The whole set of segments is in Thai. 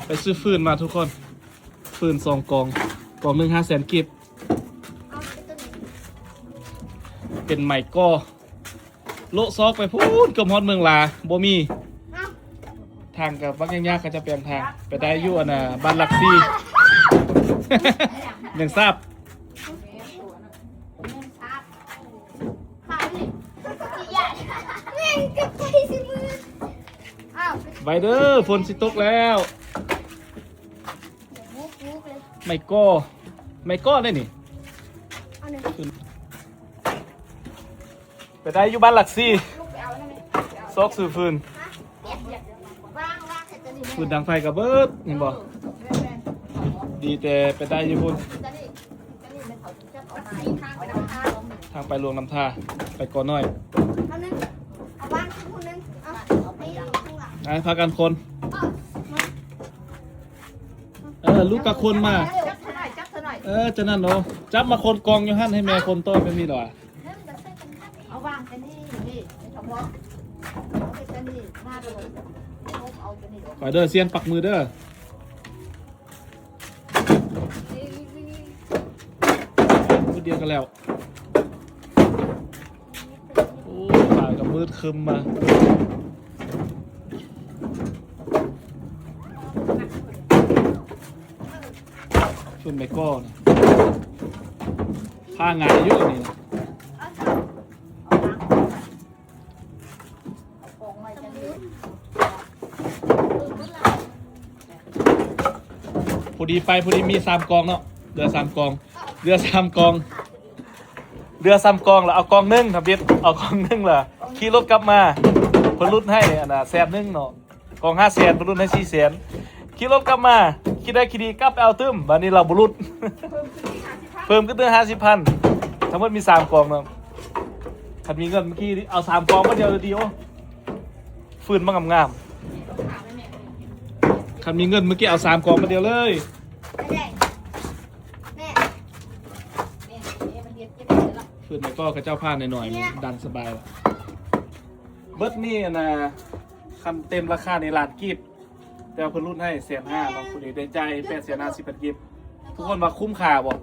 ไปซื้อฟืนมาทุกคนฟืน2 กองหนึ่ง500,000 กิบเป็นไม้ก้อโละซอกไปพูดกับฮอดเมืองลาบ่มีทางกับวักยากๆก็จะเปลี่ยนทางไปได้อยู่อันน่ะบ้านหลักซี่ หนึ่งทราบไปเด้อฝนสิตกแล้วไม้ก้อได้นี่ไปได้อยู่บ้านหลักซี่ซอกสื่อฟืนฟืนดังไฟกับเบิดเห็นบ่ดีแต่ไปได้อยู่พุ่นทางไปหลวงน้ำท่าไปก่อนหน่อยไอ้พากันคนลูกกับคนมาจะนั่นเนาะจับมาคนกองอยู่หั่นให้แม่คนต้นไม่มีหรอเอาวางกันนี่นี่เฉพาะกันนี่หน้าไปเลยเอากันนี่ ขอเด้อเซียนปักมือเด้อมือเดียวกันแล้วโอ้ป่ากับมืดคึมมาชุนไมก้อนผ้างานเยอะนี่พอดีไปพอดีมี3 กองเนาะเรือ3 กองแล้วเอากองนึงทำบิดเอากองนึงล่ะขี่รถกลับมาเพิ่นรุ่นให้อันน่ะ100,000เนาะกอง500,000เพิ่นรุ่นให้400,000ขี่รถกลับมาคิดได้คิดดีกลับไปเอาตึ้มบัดนี้เราบ่รุ่น เพิ่มขึ้นเดือน50,000ทั้งหมดมี3 กองเนาะคันมีเงินเมื่อกี้เอา3 กองมาเดียวเลยดีโอฟืนมางามๆคันมีเงินเมื่อกี้เอา3 กองมาเดียวเลยฟืนแล้วก็กระเจ้าผ้าหน่อยๆดันสบายเบิร์ดนี่นะคันเต็มราคาในร้านกิฟต์แต่เพิ่นรุ่นให้150,000บางคนได้ใจ850,000กิฟต์ทุกคนว่าคุ้มค่าบ่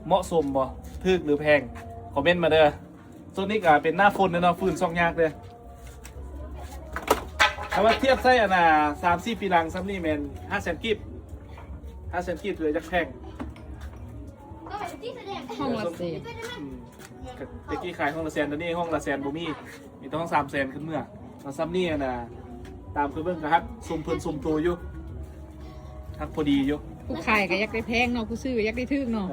เหมาะสมบ่ถูกหรือแพงคอมเมนต์มาเด้อส่วนนี้ก็เป็นหน้าฝนเนาะฟืน2 ยากเลยถ้าว่าเทียบใส่อันน่ะ 3-4 ปีหลังซ้ำนี่แม่น500,000 กิฟต์500,000 กิฟต์ถือจักแพง ห้องละเศษตะกี้ขายห้องละ100,000ตอนนี้ห้องละ100,000บ่มีต้อง300,000ขึ้นเมื่อแล้วซ้ำนี่น่ะตามคือเบิ่งก็ฮักซุ่มเพิ่นซุ่มโตอยู่ฮักพอดีอยู่ผู้ขายก็อยากได้แพงเนาะผู้ซื้อก็อยากได้ถูกเนาะ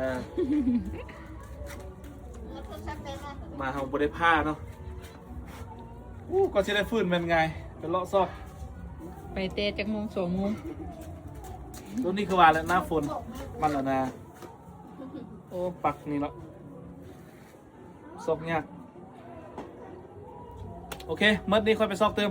มาเฮาบ่ได้ผ้าเนาะก็สิได้ฟื้นแม่นไงเป็นเลาะซอกไปเตะจักโมง2 โมงตัวนี้คือว่าแล้วหน้าฝนมันแล้วนะโอ้ปักนี่เนาะซอกยากโอเคเมื่อนี้ค่อยไปซอกเติม